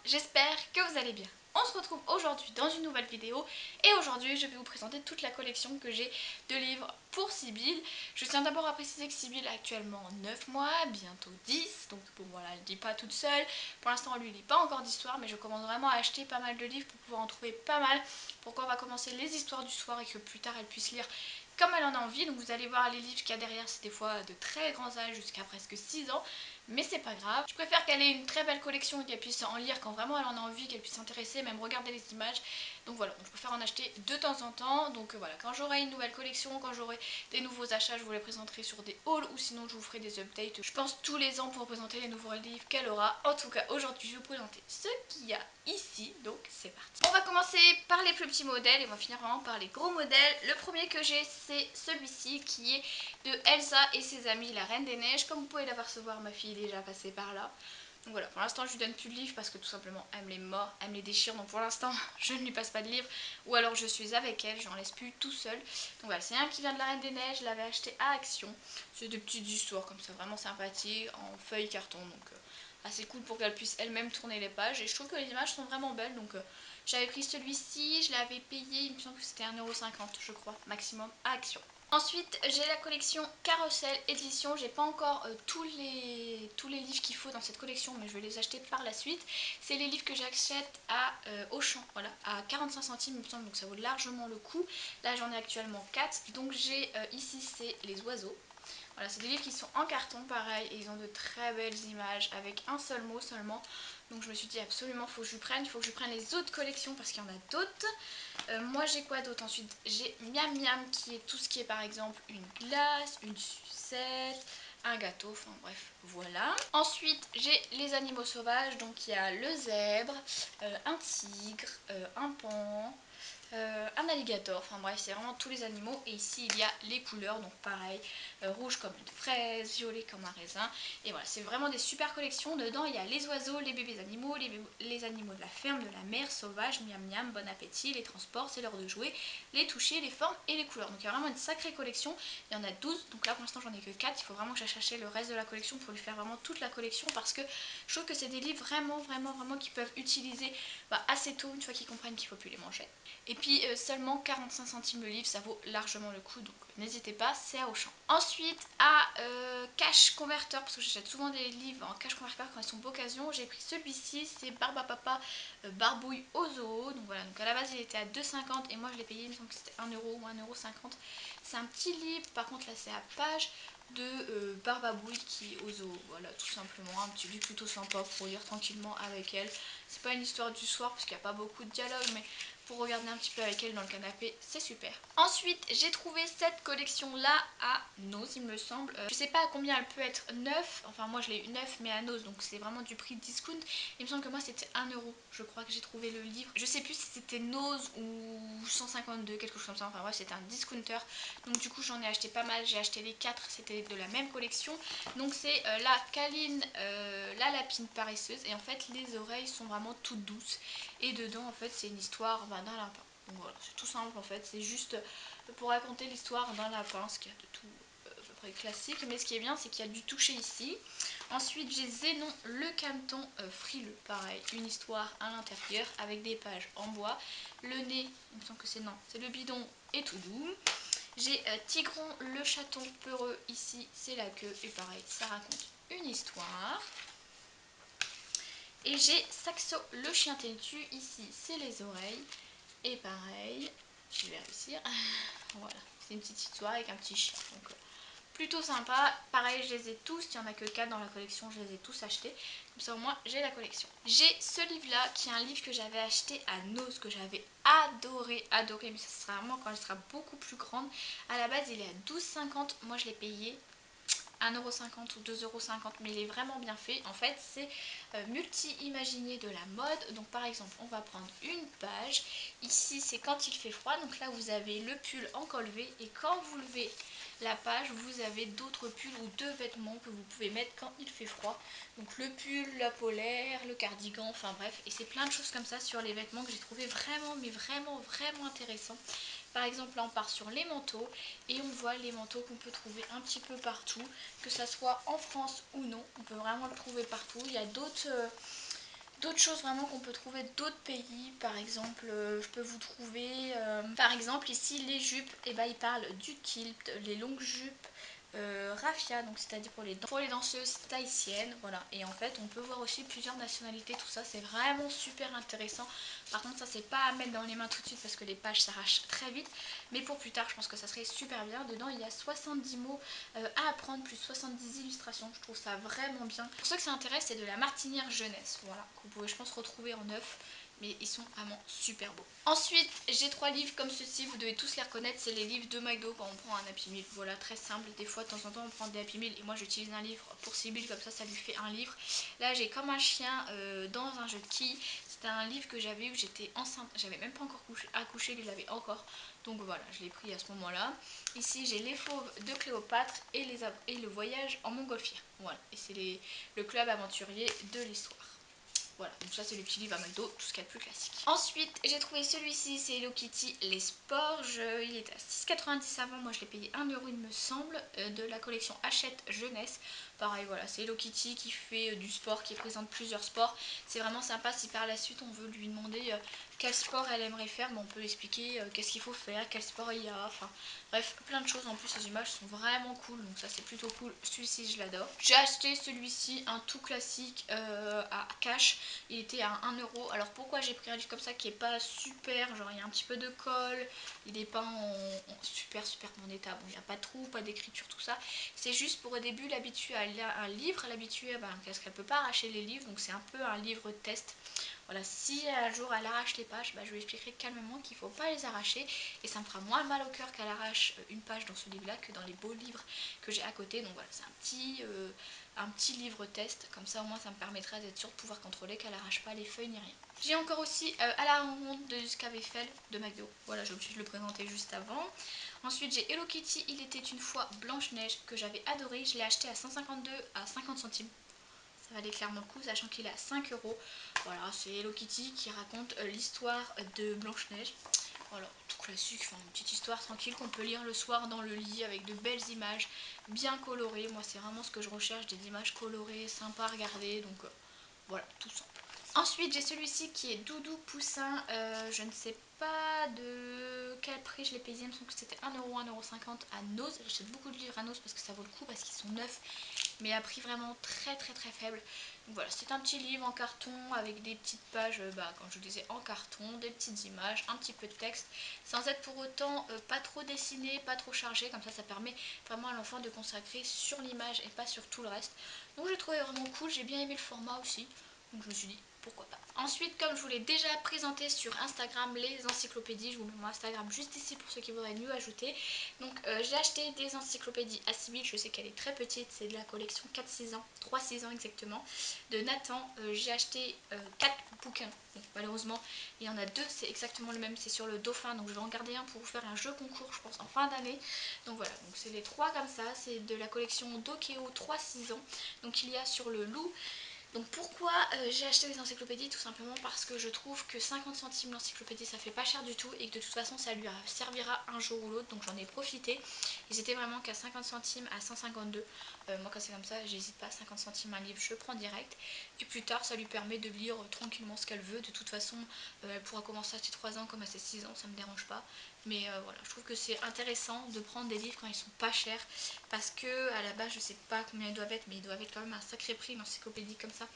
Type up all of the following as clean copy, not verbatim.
j'espère que vous allez bien. On se retrouve aujourd'hui dans une nouvelle vidéo et aujourd'hui je vais vous présenter toute la collection que j'ai de livres pour Sybille. Je tiens d'abord à préciser que Sybille a actuellement 9 mois, bientôt 10, donc bon voilà, elle ne lit pas toute seule. Pour l'instant elle ne lit pas encore d'histoire, mais je commence vraiment à acheter pas mal de livres pour pouvoir en trouver pas mal. Pourquoi on va commencer les histoires du soir et que plus tard elle puisse lire comme elle en a envie. Donc vous allez voir les livres qu'il y a derrière, c'est des fois de très grands âges jusqu'à presque 6 ans. Mais c'est pas grave, je préfère qu'elle ait une très belle collection et qu'elle puisse en lire quand vraiment elle en a envie, qu'elle puisse s'intéresser, même regarder les images. Donc voilà, je préfère en acheter de temps en temps. Donc voilà, quand j'aurai une nouvelle collection, quand j'aurai des nouveaux achats, je vous les présenterai sur des hauls ou sinon je vous ferai des updates, je pense tous les ans, pour vous présenter les nouveaux livres qu'elle aura. En tout cas aujourd'hui je vais vous présenter ce qu'il y a ici, donc c'est parti. On va commencer par les plus petits modèles et on va finir vraiment par les gros modèles. Le premier que j'ai, c'est celui-ci qui est de Elsa et ses amis, la Reine des Neiges. Comme vous pouvez l'apercevoir, ma fille est déjà passée par là. Donc voilà, pour l'instant je lui donne plus de livres parce que tout simplement elle me les mord, elle me les déchire. Donc pour l'instant je ne lui passe pas de livres, ou alors je suis avec elle, j'en laisse plus tout seul. Donc voilà, c'est un qui vient de la Reine des Neiges, je l'avais acheté à Action. C'est des petites histoires comme ça, vraiment sympathiques, en feuille carton. Donc assez cool pour qu'elle puisse elle-même tourner les pages. Et je trouve que les images sont vraiment belles. Donc j'avais pris celui-ci, je l'avais payé, il me semble que c'était 1,50 € je crois, maximum à Action. Ensuite, j'ai la collection Carousel Édition. J'ai pas encore tous les livres qu'il faut dans cette collection, mais je vais les acheter par la suite. C'est les livres que j'achète à Auchan, voilà, à 45 centimes, il me semble, donc ça vaut largement le coup. Là, j'en ai actuellement 4. Donc j'ai ici, c'est Les Oiseaux. Voilà, c'est des livres qui sont en carton, pareil, et ils ont de très belles images avec un seul mot seulement. Donc je me suis dit absolument faut que je prenne, il faut que je prenne les autres collections parce qu'il y en a d'autres. Moi j'ai quoi d'autre ensuite? J'ai Miam Miam qui est tout ce qui est par exemple une glace, une sucette, un gâteau, enfin bref, voilà. Ensuite j'ai les animaux sauvages, donc il y a le zèbre, un tigre, un paon, un alligator, enfin bref c'est vraiment tous les animaux. Et ici il y a les couleurs, donc pareil, rouge comme une fraise, violet comme un raisin. Et voilà, c'est vraiment des super collections. Dedans il y a les oiseaux, les bébés animaux, les animaux de la ferme, de la mer, sauvages, miam miam, bon appétit, les transports, c'est l'heure de jouer, les toucher, les formes et les couleurs. Donc il y a vraiment une sacrée collection, il y en a 12, donc là pour l'instant j'en ai que 4. Il faut vraiment que j'aille chercher le reste de la collection pour lui faire vraiment toute la collection, parce que je trouve que c'est des livres vraiment qu'ils peuvent utiliser assez tôt, une fois qu'ils comprennent qu'il ne faut plus les manger. Et puis seulement 45 centimes le livre, ça vaut largement le coup, donc n'hésitez pas, c'est à Auchan. Ensuite à Cash Converter, parce que j'achète souvent des livres en Cash Converter quand ils sont d'occasion, j'ai pris celui-ci, c'est Barbapapa Barbouille au zoo. Donc voilà, donc à la base il était à 2,50 et moi je l'ai payé, il me semble que c'était 1 € ou 1,50 €. C'est un petit livre, par contre là c'est à page de Barbabouille qui est au zoo. Voilà, tout simplement un petit livre plutôt sympa pour lire tranquillement avec elle. C'est pas une histoire du soir parce qu'il n'y a pas beaucoup de dialogue, mais pour regarder un petit peu avec elle dans le canapé, c'est super. Ensuite, j'ai trouvé cette collection-là à Noz, il me semble. Je sais pas à combien elle peut être neuve, enfin moi je l'ai eu neuf, mais à Noz, donc c'est vraiment du prix discount. Il me semble que moi c'était 1 €, je crois que j'ai trouvé le livre. Je sais plus si c'était Noz ou 152, quelque chose comme ça, enfin bref, c'était un discounter. Donc du coup j'en ai acheté pas mal, j'ai acheté les 4, c'était de la même collection. Donc c'est la Caline, la lapine paresseuse, et en fait les oreilles sont vraiment toutes douces. Et dedans en fait c'est une histoire d'un lapin. Donc voilà, c'est tout simple en fait, c'est juste pour raconter l'histoire d'un lapin, ce qu'il y a de tout à peu près classique. Mais ce qui est bien, c'est qu'il y a du toucher ici. Ensuite j'ai Zénon le cameton frileux, pareil, une histoire à l'intérieur avec des pages en bois. Le nez, il me semble que c'est non, c'est le bidon et tout doux. J'ai Tigron le chaton peureux, ici c'est la queue, et pareil, ça raconte une histoire. Et j'ai Saxo le chien têtu, ici c'est les oreilles, et pareil, je vais réussir, voilà, c'est une petite histoire avec un petit chien, donc plutôt sympa. Pareil, je les ai tous, il n'y en a que 4 dans la collection, je les ai tous achetés, comme ça au moins j'ai la collection. J'ai ce livre là, qui est un livre que j'avais acheté à Noz, que j'avais adoré, mais ça sera vraiment quand elle sera beaucoup plus grande. À la base il est à 12,50 €, moi je l'ai payé 1,50 € ou 2,50 €, mais il est vraiment bien fait. En fait c'est multi-imaginier de la mode. Donc par exemple on va prendre une page, ici c'est quand il fait froid, donc là vous avez le pull en col V, et quand vous levez la page vous avez d'autres pulls ou deux vêtements que vous pouvez mettre quand il fait froid. Donc le pull, la polaire, le cardigan, enfin bref, et c'est plein de choses comme ça sur les vêtements que j'ai trouvé vraiment vraiment intéressant. Par exemple là on part sur les manteaux et on voit les manteaux qu'on peut trouver un petit peu partout, que ça soit en France ou non, on peut vraiment le trouver partout. Il y a d'autres d'autres choses vraiment qu'on peut trouver d'autres pays. Par exemple, je peux vous trouver, par exemple ici les jupes, et ben ils parlent du kilt, les longues jupes, raffia, donc c'est-à-dire pour les danseuses tahitiennes, voilà. Et en fait on peut voir aussi plusieurs nationalités, tout ça c'est vraiment super intéressant. Par contre ça c'est pas à mettre dans les mains tout de suite parce que les pages s'arrachent très vite, mais pour plus tard je pense que ça serait super bien. Dedans il y a 70 mots à apprendre plus 70 illustrations, je trouve ça vraiment bien. Pour ceux que ça intéresse, c'est de la martinière jeunesse, voilà, que vous pouvez je pense retrouver en neuf, mais ils sont vraiment super beaux. Ensuite j'ai 3 livres comme ceci, vous devez tous les reconnaître, c'est les livres de McDo quand on prend un Happy Meal. Voilà, très simple, des fois de temps en temps on prend des Happy Meal et moi j'utilise un livre pour Sibylle, comme ça lui fait un livre. Là j'ai Comme un chien dans un jeu de quilles, c'était un livre que j'avais eu, j'étais enceinte, j'avais même pas encore accouché, lui l'avait encore, donc voilà, je l'ai pris à ce moment là. Ici j'ai Les Fauves de Cléopâtre et le voyage en montgolfière, voilà, et c'est le club aventurier de l'histoire. Voilà, donc ça c'est le petit livre à McDo, tout ce qu'il y a de plus classique. Ensuite, j'ai trouvé celui-ci, c'est Hello Kitty, les sports. Il était à 6,90 avant, moi je l'ai payé 1 euro il me semble, de la collection Hachette Jeunesse. Pareil, voilà, c'est Hello Kitty qui fait du sport, qui présente plusieurs sports. C'est vraiment sympa si par la suite on veut lui demander quel sport elle aimerait faire, on peut expliquer qu'est-ce qu'il faut faire, quel sport il y a, enfin bref, plein de choses. En plus les images sont vraiment cool, donc ça c'est plutôt cool, celui-ci je l'adore. J'ai acheté celui-ci, un tout classique à Cash, il était à 1 euro. Alors pourquoi j'ai pris un livre comme ça qui est pas super, genre il y a un petit peu de colle, il est pas en super bon état, bon il n'y a pas de trou, pas d'écriture, tout ça, c'est juste pour au début l'habituer à lire un livre, l'habituer parce qu'elle peut pas arracher les livres, donc c'est un peu un livre test. Voilà, si un jour elle arrache les pages, je lui expliquerai calmement qu'il ne faut pas les arracher et ça me fera moins mal au cœur qu'elle arrache une page dans ce livre là que dans les beaux livres que j'ai à côté. Donc voilà, c'est un petit livre test, comme ça au moins ça me permettra d'être sûre de pouvoir contrôler qu'elle arrache pas les feuilles ni rien. J'ai encore aussi À la rencontre de Gustave Eiffel de McDo, voilà, j'ai obligé de le présenter juste avant. Ensuite j'ai Hello Kitty, il était une fois Blanche-Neige que j'avais adoré, je l'ai acheté à 152 à 50 centimes. Ça valait clairement le coup, sachant qu'il est à 5 euros. Voilà, c'est Hello Kitty qui raconte l'histoire de Blanche-Neige. Voilà, tout classique, enfin, une petite histoire tranquille qu'on peut lire le soir dans le lit avec de belles images bien colorées. Moi c'est vraiment ce que je recherche, des images colorées, sympas à regarder, donc voilà, tout simple. Ensuite j'ai celui-ci qui est Doudou Poussin, je ne sais pas de quel prix je l'ai payé, il me semble que c'était 1 euro, 1,50 € à Nose. J'achète beaucoup de livres à Nose parce que ça vaut le coup, parce qu'ils sont neufs, mais à prix vraiment très faible. Donc voilà, c'est un petit livre en carton avec des petites pages, comme je vous disais, en carton, des petites images, un petit peu de texte, sans être pour autant pas trop dessiné, pas trop chargé, comme ça permet vraiment à l'enfant de consacrer sur l'image et pas sur tout le reste. Donc j'ai trouvé vraiment cool, j'ai bien aimé le format aussi, donc je me suis dit pourquoi pas. Ensuite, comme je vous l'ai déjà présenté sur Instagram, les encyclopédies, je vous mets mon Instagram juste ici pour ceux qui voudraient mieux ajouter. Donc j'ai acheté des encyclopédies à Sibylle, je sais qu'elle est très petite, c'est de la collection 4-6 ans, 3-6 ans exactement, de Nathan. J'ai acheté 4 bouquins, donc malheureusement il y en a 2, c'est exactement le même, c'est sur le dauphin, donc je vais en garder un pour vous faire un jeu concours je pense en fin d'année. Donc voilà, donc c'est les 3 comme ça, c'est de la collection Dokeo 3-6 ans, donc il y a sur le loup. Donc pourquoi j'ai acheté des encyclopédies? Tout simplement parce que je trouve que 50 centimes l'encyclopédie ça fait pas cher du tout et que de toute façon ça lui servira un jour ou l'autre, donc j'en ai profité. Ils étaient vraiment qu'à 50 centimes à 152. Moi quand c'est comme ça j'hésite pas, 50 centimes un livre je prends direct. Et plus tard ça lui permet de lire tranquillement ce qu'elle veut. De toute façon elle pourra commencer à ses 3 ans comme à ses 6 ans, ça me dérange pas. Mais voilà, je trouve que c'est intéressant de prendre des livres quand ils sont pas chers, parce que à la base je sais pas combien ils doivent être, mais ils doivent être quand même un sacré prix, une encyclopédie comme ça,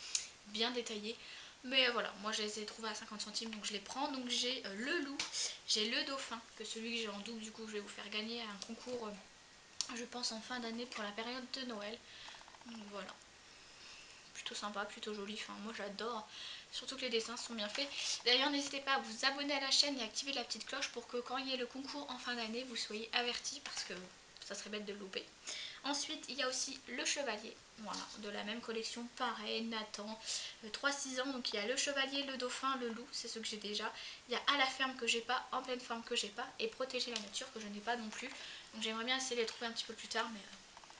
bien détaillée. Mais voilà, moi je les ai trouvés à 50 centimes donc je les prends. Donc j'ai le loup, j'ai le dauphin, que celui que j'ai en double du coup je vais vous faire gagner à un concours je pense en fin d'année pour la période de Noël. Donc voilà, plutôt sympa, plutôt joli, enfin moi j'adore, surtout que les dessins sont bien faits. D'ailleurs n'hésitez pas à vous abonner à la chaîne et activer la petite cloche pour que quand il y ait le concours en fin d'année vous soyez avertis, parce que ça serait bête de le louper. Ensuite il y a aussi le chevalier, voilà, de la même collection, pareil, Nathan, 3-6 ans, donc il y a le chevalier, le dauphin, le loup, c'est ce que j'ai déjà. Il y a À la ferme que j'ai pas, En pleine forme que j'ai pas, et Protéger la nature que je n'ai pas non plus. Donc j'aimerais bien essayer de les trouver un petit peu plus tard, mais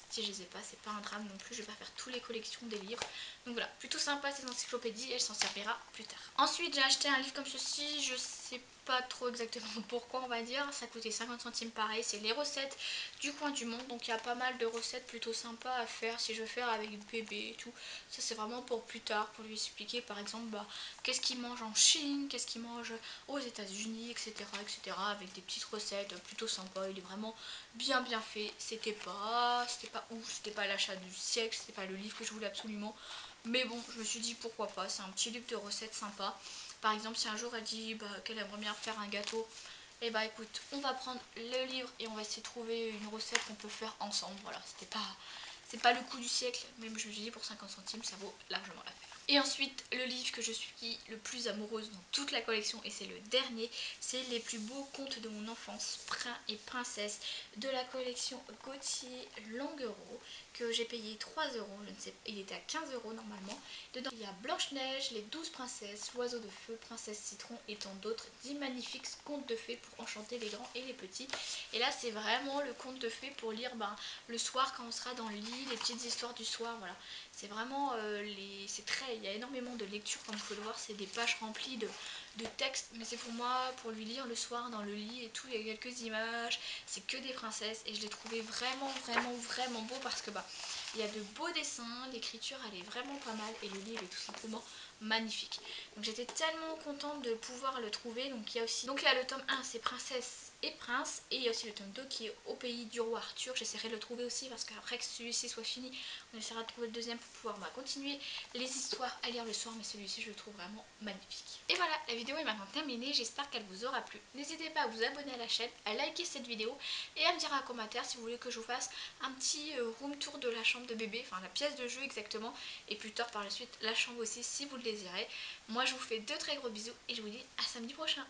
Si je les ai pas, c'est pas un drame non plus, je vais pas faire toutes les collections des livres. Donc voilà, plutôt sympa ces encyclopédies, elle s'en servira plus tard. Ensuite j'ai acheté un livre comme ceci, je sais pas trop exactement pourquoi on va dire, ça coûtait 50 centimes pareil, c'est les recettes du coin du monde, donc il y a pas mal de recettes plutôt sympas à faire si je veux faire avec bébé et tout. Ça c'est vraiment pour plus tard, pour lui expliquer par exemple qu'est-ce qu'il mange en Chine, qu'est-ce qu'il mange aux États-Unis, etc., etc., avec des petites recettes plutôt sympas. Il est vraiment bien fait, c'était pas ouf, c'était pas l'achat du siècle, c'était pas le livre que je voulais absolument, mais bon, je me suis dit pourquoi pas, c'est un petit livre de recettes sympa. Par exemple, si un jour elle dit qu'elle aimerait bien faire un gâteau, et écoute, on va prendre le livre et on va essayer de trouver une recette qu'on peut faire ensemble. Voilà, c'est pas le coup du siècle, mais je me suis dit pour 50 centimes ça vaut largement l'affaire. Et ensuite, le livre que je suis le plus amoureuse dans toute la collection, et c'est le dernier, c'est Les plus beaux contes de mon enfance, Prince et Princesse, de la collection Gauthier Languereau, que j'ai payé 3 euros, je ne sais, il était à 15 euros normalement. Dedans, il y a Blanche-Neige, les 12 princesses, l'oiseau de feu, Princesse Citron et tant d'autres, 10 magnifiques contes de fées pour enchanter les grands et les petits. Et là, c'est vraiment le conte de fées pour lire le soir quand on sera dans le lit, les petites histoires du soir, voilà. C'est vraiment, il y a énormément de lecture comme vous pouvez le voir, c'est des pages remplies de textes, mais c'est pour moi, pour lui lire le soir dans le lit et tout, il y a quelques images, c'est que des princesses, et je l'ai trouvé vraiment beau parce que il y a de beaux dessins, l'écriture elle est vraiment pas mal, et le livre est tout simplement magnifique. Donc j'étais tellement contente de pouvoir le trouver. Donc il y a le tome 1, c'est Princesse et Prince, et il y a aussi le tome 2 qui est Au pays du roi Arthur. J'essaierai de le trouver aussi parce qu'après que celui-ci soit fini, on essaiera de trouver le deuxième pour pouvoir continuer les histoires à lire le soir, mais celui-ci je le trouve vraiment magnifique. Et voilà, la vidéo est maintenant terminée, j'espère qu'elle vous aura plu. N'hésitez pas à vous abonner à la chaîne, à liker cette vidéo et à me dire en commentaire si vous voulez que je vous fasse un petit room tour de la chambre de bébé, enfin la pièce de jeu exactement, et plus tard par la suite la chambre aussi si vous le désirez. Moi je vous fais de très gros bisous et je vous dis à samedi prochain.